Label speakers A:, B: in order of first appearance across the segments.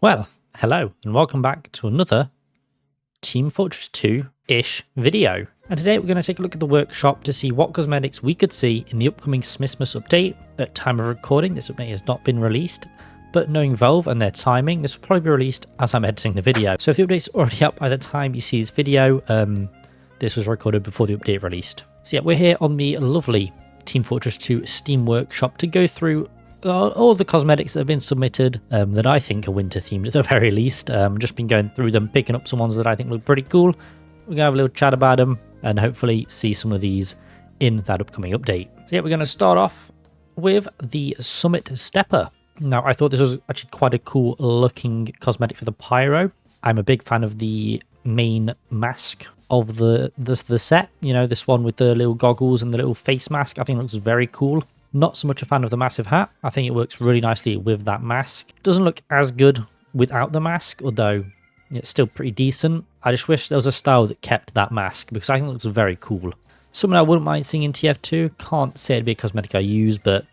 A: Well, hello and welcome back to another Team Fortress 2-ish video. And today we're going to take a look at the workshop to see what cosmetics we could see in the upcoming Smissmas update. At time of recording, this update has not been released, but knowing Valve and their timing, this will probably be released as I'm editing the video. So if the update's already up by the time you see this video, this was recorded before the update released. So yeah, we're here on the lovely Team Fortress 2 Steam Workshop to go through all the cosmetics that have been submitted that I think are winter themed at the very least. Just been going through them, picking up some ones that I think look pretty cool. We're going to have a little chat about them and hopefully see some of these in that upcoming update. So yeah, we're going to start off with the Summit Stepper. Now, I thought this was actually quite a cool looking cosmetic for the Pyro. I'm a big fan of the main mask of the set. You know, this one with the little goggles and the little face mask. I think it looks very cool. Not so much a fan of the massive hat. I think it works really nicely with that mask. Doesn't look as good without the mask, although it's still pretty decent. I just wish there was a style that kept that mask because I think it looks very cool. Something I wouldn't mind seeing in TF2. Can't say it'd be a cosmetic I use, but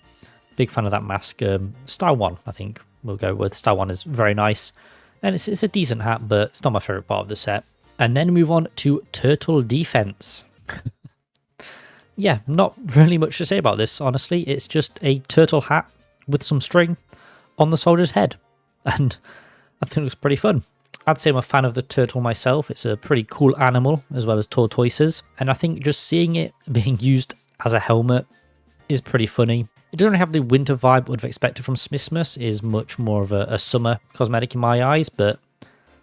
A: big fan of that mask. Style 1, I think we'll go with. Style 1 is very nice. And it's a decent hat, but it's not my favourite part of the set. And then move on to Turtle Defense. Yeah, not really much to say about this, honestly. It's just a turtle hat with some string on the soldier's head. And I think it looks pretty fun. I'd say I'm a fan of the turtle myself. It's a pretty cool animal, as well as tortoises. And I think just seeing it being used as a helmet is pretty funny. It doesn't have the winter vibe I would have expected from Smissmas. It is much more of a summer cosmetic in my eyes, but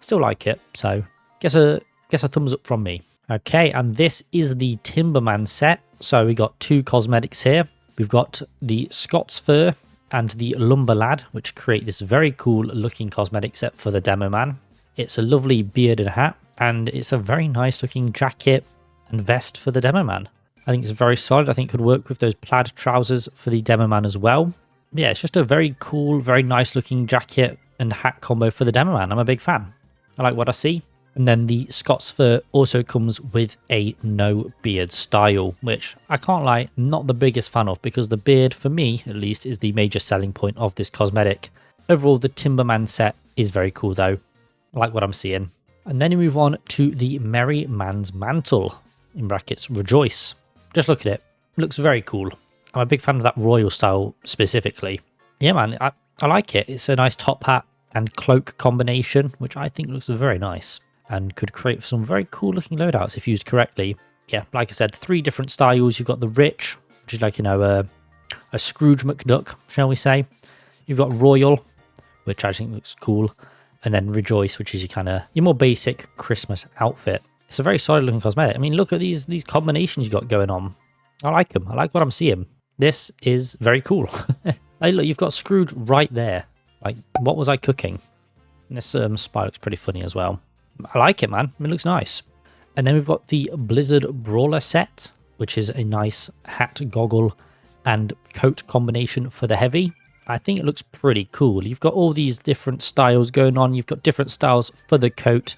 A: still like it. So, guess a thumbs up from me. Okay, and this is the Timberman set. So we got two cosmetics here. We've got the Scots Fur and the Lumber Lad, which create this very cool looking cosmetic set for the Demo Man. It's a lovely beard and hat, and it's a very nice looking jacket and vest for the Demo Man. I think it's very solid. I think it could work with those plaid trousers for the Demo Man as well. Yeah, it's just a very cool, very nice looking jacket and hat combo for the Demo Man. I'm a big fan. I like what I see. And then the Scots Fur also comes with a no beard style, which I can't lie, not the biggest fan of, because the beard, for me at least, is the major selling point of this cosmetic. Overall, the Timberman set is very cool though. I like what I'm seeing. And then we move on to the Merry Man's Mantle, in brackets, Rejoice. Just look at it. It looks very cool. I'm a big fan of that royal style specifically. Yeah, man, I like it. It's a nice top hat and cloak combination, which I think looks very nice and could create some very cool looking loadouts if used correctly. Yeah, like I said, 3 different styles. You've got the Rich, which is like, you know, a Scrooge McDuck, shall we say. You've got Royal, which I think looks cool. And then Rejoice, which is your more basic Christmas outfit. It's a very solid looking cosmetic. I mean, look at these combinations you got going on. I like them. I like what I'm seeing. This is very cool. Hey, look, you've got Scrooge right there. Like, what was I cooking? And this spy looks pretty funny as well. I like it, man. It looks nice. And then we've got the Blizzard Brawler set, which is a nice hat, goggle, and coat combination for the heavy. I think it looks pretty cool. You've got all these different styles going on. You've got different styles for the coat,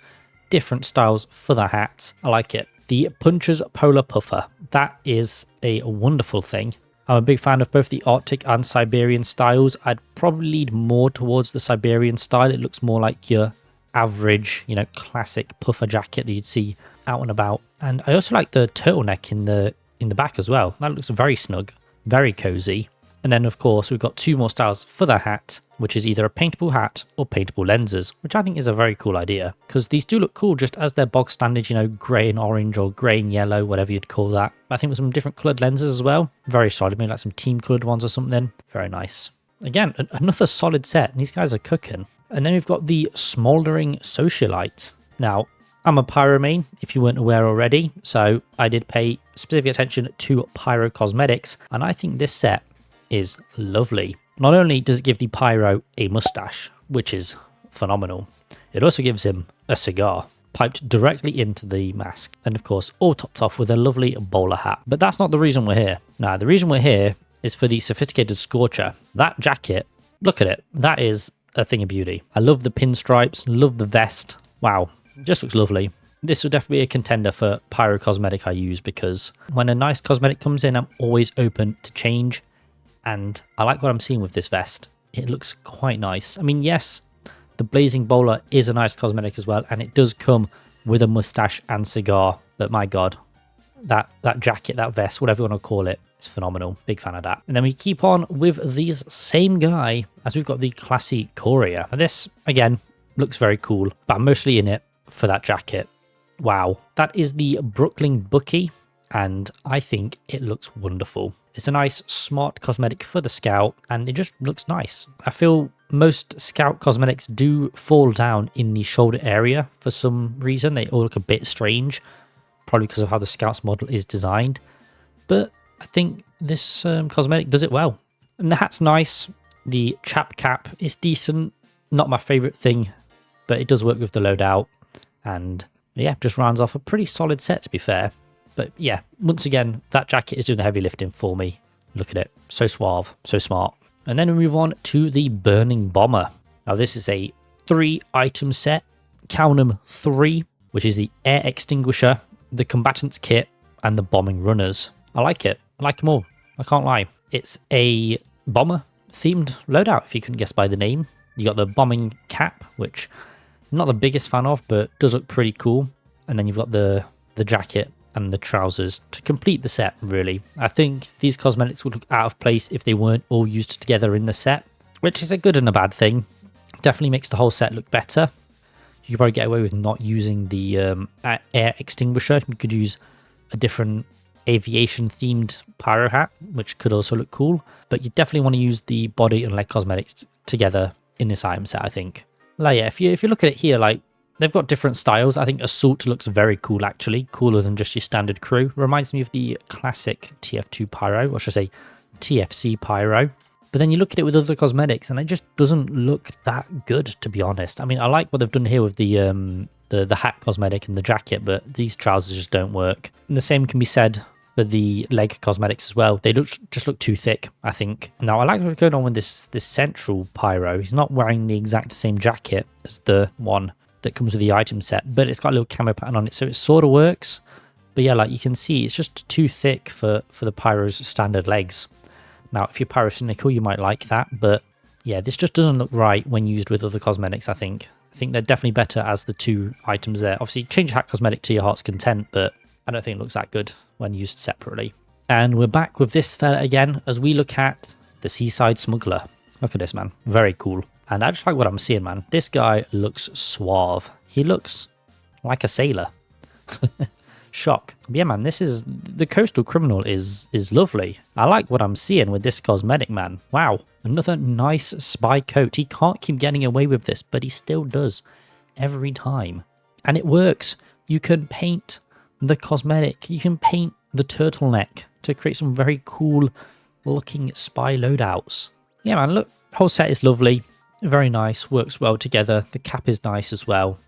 A: different styles for the hat. I like it. The Puncher's Polar Puffer. That is a wonderful thing. I'm a big fan of both the Arctic and Siberian styles. I'd probably lead more towards the Siberian style. It looks more like your average, you know, classic puffer jacket that you'd see out and about. And I also like the turtleneck in the back as well. That looks very snug, very cozy. And then of course we've got 2 more styles for the hat, which is either a paintable hat or paintable lenses, which I think is a very cool idea because these do look cool just as they're bog standard, you know, grey and orange or grey and yellow, whatever you'd call that. I think with some different coloured lenses as well. Very solid, maybe like some team coloured ones or something. Very nice. Again, another solid set. These guys are cooking. And then we've got the Smouldering Socialite. Now, I'm a Pyro main, if you weren't aware already, so I did pay specific attention to Pyro cosmetics, and I think this set is lovely. Not only does it give the Pyro a mustache, which is phenomenal, it also gives him a cigar piped directly into the mask, and of course all topped off with a lovely bowler hat. But that's not the reason we're here. Now, the reason we're here is for the Sophisticated Scorcher. That jacket, look at it, that is a thing of beauty. I love the pinstripes, love the vest. Wow, just looks lovely. This will definitely be a contender for Pyro cosmetic I use because when a nice cosmetic comes in, I'm always open to change. And I like what I'm seeing with this vest. It looks quite nice. I mean, yes, The Blazing Bowler is a nice cosmetic as well, and it does come with a mustache and cigar. But my god, that jacket, that vest, whatever you want to call it, it's phenomenal. Big fan of that. And then we keep on with these same guy as we've got the classy Courier. And this, again, looks very cool, but I'm mostly in it for that jacket. Wow. That is the Brooklyn Bucky, and I think it looks wonderful. It's a nice, smart cosmetic for the Scout, and it just looks nice. I feel most Scout cosmetics do fall down in the shoulder area for some reason. They all look a bit strange, probably because of how the Scout's model is designed. But I think this cosmetic does it well. And the hat's nice. The chap cap is decent. Not my favourite thing, but it does work with the loadout. And yeah, just rounds off a pretty solid set, to be fair. But yeah, once again, that jacket is doing the heavy lifting for me. Look at it. So suave, so smart. And then we move on to the Burning Bomber. Now this is a 3-item set. Count them 3, which is the air extinguisher, the combatants kit, and the bombing runners. I like it. I like them all. I can't lie. It's a bomber themed loadout, if you couldn't guess by the name. You got the bombing cap, which I'm not the biggest fan of, but does look pretty cool. And then you've got the jacket and the trousers to complete the set, really. I think these cosmetics would look out of place if they weren't all used together in the set, which is a good and a bad thing. Definitely makes the whole set look better. You could probably get away with not using the air extinguisher. You could use a different aviation themed pyro hat, which could also look cool, but you definitely want to use the body and leg cosmetics together in this item set, I think. Like, yeah, if you look at it here, like, they've got different styles. I think Assault looks very cool, actually, cooler than just your standard crew. Reminds me of the classic TF2 pyro, or should I say TFC pyro. But then you look at it with other cosmetics and it just doesn't look that good, to be honest. I mean, I like what they've done here with the hat cosmetic and the jacket, but these trousers just don't work. And the same can be said for the leg cosmetics as well. They just look too thick, I think. Now, I like what's going on with this central pyro. He's not wearing the exact same jacket as the one that comes with the item set, but it's got a little camo pattern on it, so it sort of works. But yeah, like you can see, it's just too thick for the pyro's standard legs. Now, if you're pyrocynical, you might like that, but yeah, this just doesn't look right when used with other cosmetics, I think. I think they're definitely better as the 2 items there. Obviously, change hat cosmetic to your heart's content, but I don't think it looks that good when used separately. And we're back with this fella again as we look at the Seaside Smuggler. Look at this, man. Very cool. And I just like what I'm seeing, man. This guy looks suave. He looks like a sailor. Shock. Yeah, man, this is... The Coastal Criminal is lovely. I like what I'm seeing with this cosmetic, man. Wow. Another nice spy coat. He can't keep getting away with this, but he still does every time. And it works. You can paint the cosmetic. You can paint the turtleneck to create some very cool looking spy loadouts. Yeah, man, look. Whole set is lovely. Very nice. Works well together. The cap is nice as well.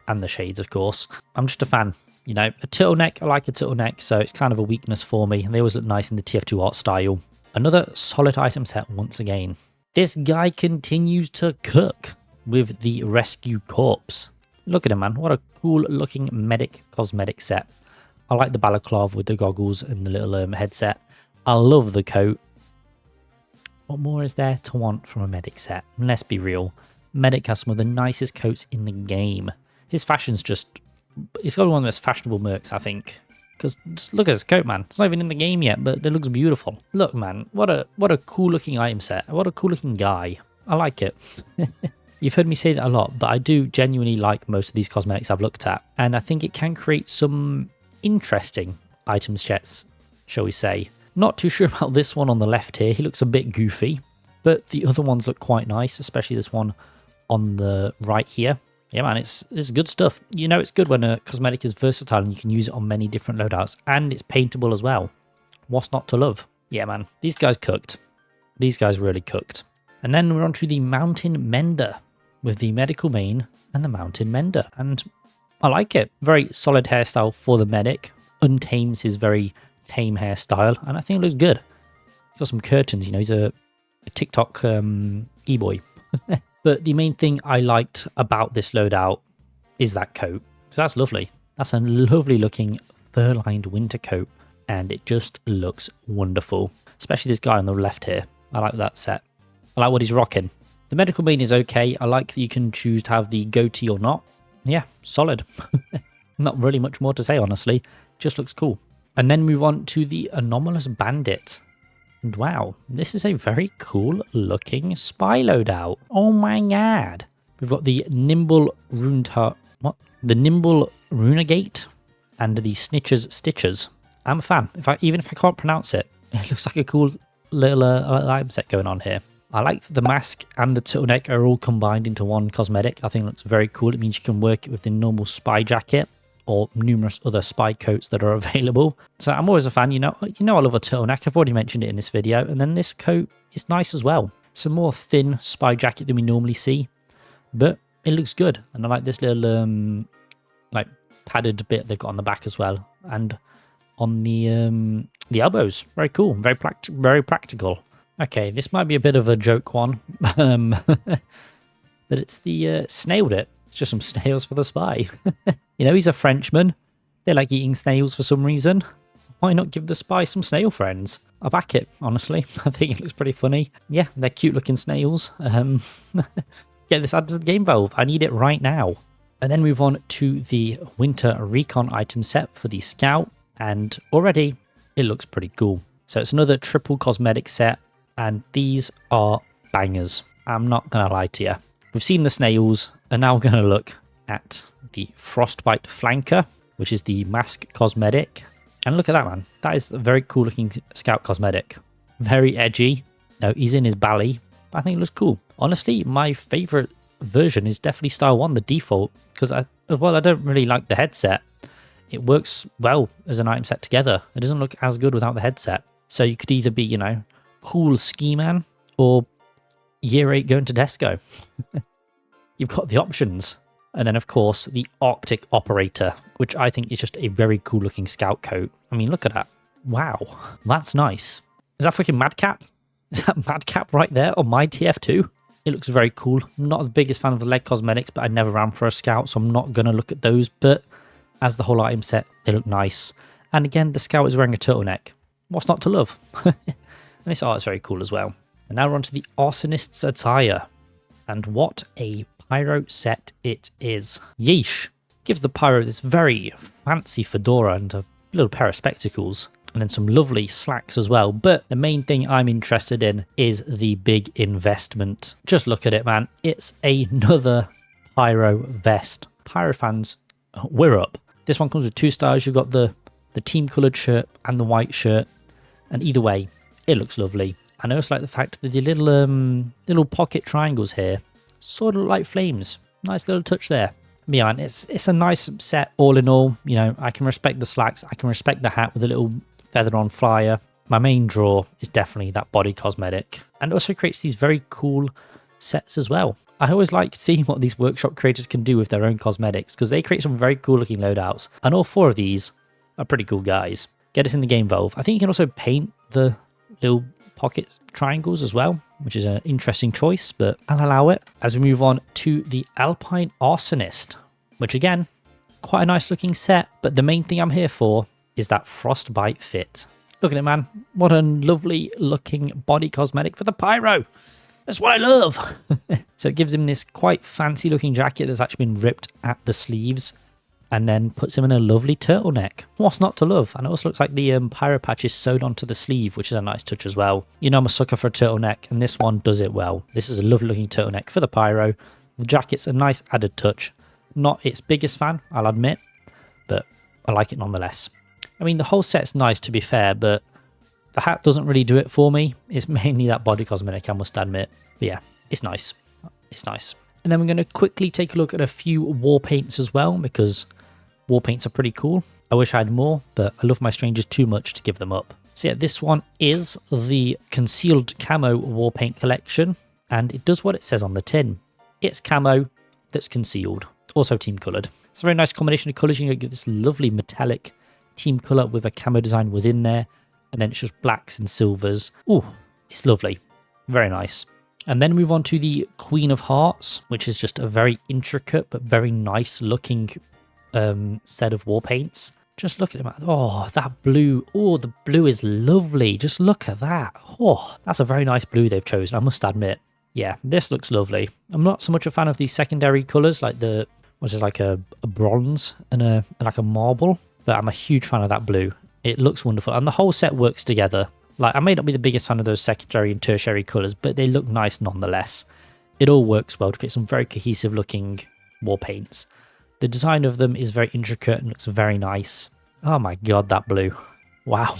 A: And the shades, of course. I'm just a fan. You know, a turtleneck, I like a turtleneck, so it's kind of a weakness for me. And they always look nice in the TF2 art style. Another solid item set once again. This guy continues to cook with the Rescue Corpse. Look at him, man. What a cool looking medic cosmetic set. I like the balaclava with the goggles and the little headset. I love the coat. What more is there to want from a medic set? Let's be real. Medic has some of the nicest coats in the game. His fashion's just... He's got one of the most fashionable mercs, I think. Because look at his coat, man. It's not even in the game yet, but it looks beautiful. Look, man. What a cool looking item set. What a cool looking guy. I like it. You've heard me say that a lot, but I do genuinely like most of these cosmetics I've looked at. And I think it can create some interesting item sets, shall we say. Not too sure about this one on the left here. He looks a bit goofy. But the other ones look quite nice, especially this one on the right here. Yeah, man, it's good stuff. You know, it's good when a cosmetic is versatile and you can use it on many different loadouts. And it's paintable as well. What's not to love? Yeah, man, these guys cooked. These guys really cooked. And then we're on to the Mountain Mender with the Medical Mane and the Mountain Mender. And I like it. Very solid hairstyle for the medic. Untames his very tame hairstyle. And I think it looks good. He's got some curtains, you know, he's a TikTok e-boy. But the main thing I liked about this loadout is that coat. So that's lovely. That's a lovely looking fur-lined winter coat. And it just looks wonderful. Especially this guy on the left here. I like that set. I like what he's rocking. The medical main is okay. I like that you can choose to have the goatee or not. Yeah, solid. Not really much more to say, honestly. Just looks cool. And then move on to the Anomalous Bandit. And wow, this is a very cool looking spy loadout. Oh my god. We've got the Nimble The Nimble Runagate and the Snitchers Stitchers. I'm a fan. Even if I can't pronounce it, it looks like a cool little item set going on here. I like that the mask and the turtleneck are all combined into one cosmetic. I think it looks very cool. It means you can work it with the normal spy jacket or numerous other spy coats that are available. So I'm always a fan. You know I love a turtleneck. I've already mentioned it in this video. And then this coat is nice as well. Some more thin spy jacket than we normally see, but it looks good. And I like this little like padded bit they've got on the back as well, and on the elbows. Very cool. Very practical. Okay, this might be a bit of a joke one, but it's the snailed it. It's just some snails for the spy. You know, he's a Frenchman. They like eating snails for some reason. Why not give the spy some snail friends? I back it, honestly. I think it looks pretty funny. Yeah, they're cute looking snails. Get this added to the game, Valve. I need it right now. And then move on to the Winter Recon item set for the Scout. And already, it looks pretty cool. So it's another triple cosmetic set. And these are bangers. I'm not going to lie to you. We've seen the snails, and now we're going to look at the Frostbite Flanker, which is the mask cosmetic. And look at that, man. That is a very cool looking Scout cosmetic. Very edgy. No, he's in his bally, but I think it looks cool. Honestly, my favorite version is definitely Style 1, the default, because I don't really like the headset. It works well as an item set together. It doesn't look as good without the headset. So you could either be, you know, cool ski man or year 8 going to Desco. You've got the options. And then, of course, the Arctic Operator, which I think is just a very cool looking Scout coat. I mean, look at that. Wow, that's nice. Is that freaking Madcap? Is that Madcap right there on my TF2? It looks very cool. I'm not the biggest fan of the leg cosmetics, but I never ran for a Scout, so I'm not going to look at those. But as the whole item set, they look nice. And again, the Scout is wearing a turtleneck. What's not to love? And this art is very cool as well. And now we're on to the Arsonist's attire. And what a Pyro set it is. Yeesh. Gives the Pyro this very fancy fedora and a little pair of spectacles. And then some lovely slacks as well. But the main thing I'm interested in is the big investment. Just look at it, man. It's another Pyro vest. Pyro fans, we're up. This one comes with 2 styles. You've got the team coloured shirt and the white shirt. And either way, it looks lovely. And I also like the fact that the little pocket triangles here sort of look like flames. Nice little touch there. Yeah, man, it's a nice set all in all. You know, I can respect the slacks. I can respect the hat with a little feather on flyer. My main draw is definitely that body cosmetic. And it also creates these very cool sets as well. I always like seeing what these workshop creators can do with their own cosmetics, because they create some very cool looking loadouts. And all 4 of these are pretty cool guys. Get us in the game, Valve. I think you can also paint the little pocket triangles as well, which is an interesting choice, but I'll allow it. As we move on to the Alpine Arsonist, which again, quite a nice looking set, but the main thing I'm here for is that Frostbite fit. Look at it, man. What a lovely looking body cosmetic for the Pyro. That's what I love. So it gives him this quite fancy looking jacket that's actually been ripped at the sleeves, and then puts him in a lovely turtleneck. What's not to love? And it also looks like the Pyro patch is sewed onto the sleeve, which is a nice touch as well. You know I'm a sucker for a turtleneck, and this one does it well. This is a lovely looking turtleneck for the Pyro. The jacket's a nice added touch. Not its biggest fan, I'll admit, but I like it nonetheless. I mean, the whole set's nice, to be fair, but the hat doesn't really do it for me. It's mainly that body cosmetic, I must admit. But yeah, it's nice. It's nice. And then we're going to quickly take a look at a few war paints as well, because war paints are pretty cool. I wish I had more, but I love my strangers too much to give them up. So yeah, this one is the Concealed Camo War Paint Collection, and it does what it says on the tin. It's camo that's concealed, also team coloured. It's a very nice combination of colours. You can get this lovely metallic team colour with a camo design within there, and then it's just blacks and silvers. Ooh, it's lovely. Very nice. And then move on to the Queen of Hearts, which is just a very intricate but very nice looking set of war paints. Just look at it. Oh, that blue. Oh, the blue is lovely. Just look at that. Oh, that's a very nice blue they've chosen, I must admit. Yeah, this looks lovely. I'm not so much a fan of these secondary colours, like the, which is like a bronze and like a marble, but I'm a huge fan of that blue. It looks wonderful, and the whole set works together. Like, I may not be the biggest fan of those secondary and tertiary colours, but they look nice nonetheless. It all works well to get some very cohesive looking war paints. The design of them is very intricate and looks very nice. Oh my god, that blue. Wow.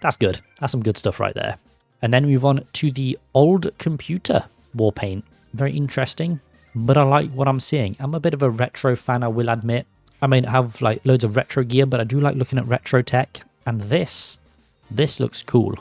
A: That's good. That's some good stuff right there. And then move on to the old computer war paint. Very interesting, but I like what I'm seeing. I'm a bit of a retro fan, I will admit. I may not have like loads of retro gear, but I do like looking at retro tech. And this looks cool.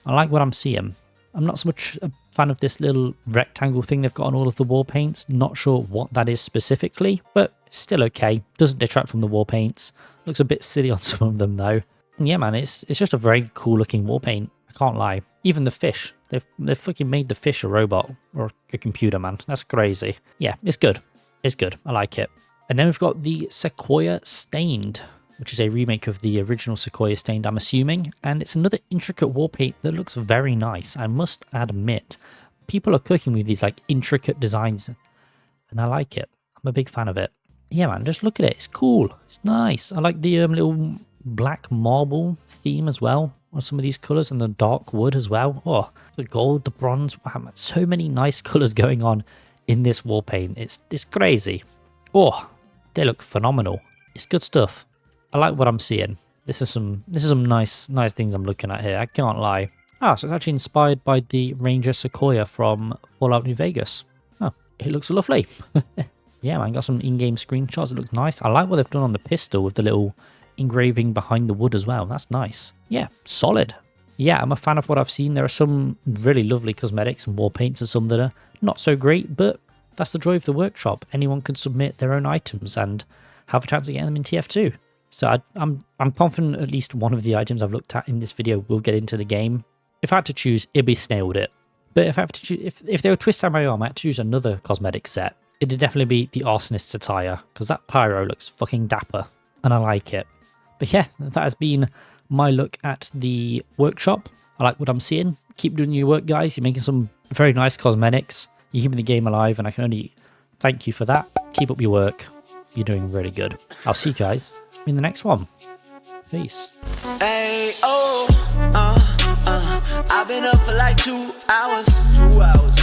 A: I like what I'm seeing. I'm not so much a fan of this little rectangle thing they've got on all of the war paints. Not sure what that is specifically, but still okay. Doesn't detract from the war paints. Looks a bit silly on some of them though. And yeah, man, it's just a very cool looking war paint. I can't lie. Even the fish. They've fucking made the fish a robot or a computer, man. That's crazy. Yeah, it's good. It's good. I like it. And then we've got the Sequoia Stained, which is a remake of the original Sequoia Stained, I'm assuming. And it's another intricate war paint that looks very nice, I must admit. People are cooking with these like intricate designs, and I like it. I'm a big fan of it. Yeah, man, just look at it. It's cool. It's nice. I like the little black marble theme as well on some of these colours, and the dark wood as well. Oh, the gold, the bronze. Wow, so many nice colours going on in this war paint. It's crazy. Oh, they look phenomenal. It's good stuff. I like what I'm seeing. This is some nice things I'm looking at here. I can't lie. Ah, so it's actually inspired by the Ranger Sequoia from Fallout New Vegas. Oh, it looks lovely. Yeah, man, got some in-game screenshots. It looks nice. I like what they've done on the pistol with the little engraving behind the wood as well. That's nice. Yeah, solid. Yeah, I'm a fan of what I've seen. There are some really lovely cosmetics and war paints and some that are not so great, but that's the joy of the workshop. Anyone can submit their own items and have a chance of getting them in TF2. So I'm confident at least one of the items I've looked at in this video will get into the game. If I had to choose, it'd be Snailed It. But if I have to choose, if they were twist down my arm, I had to choose another cosmetic set. It'd definitely be the Arsonist's attire, because that pyro looks fucking dapper, and I like it. But yeah, that has been my look at the workshop. I like what I'm seeing. Keep doing your work, guys. You're making some very nice cosmetics. You're keeping the game alive, and I can only thank you for that. Keep up your work. You're doing really good. I'll see you guys in the next one. Peace.
B: Hey, oh, I've been up for like 2 hours. 2 hours.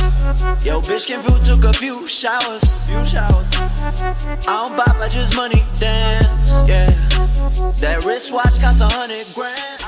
B: Yo, bitch came through, took a few showers. I don't bop, I just money dance. Yeah, that wristwatch costs 100 grand.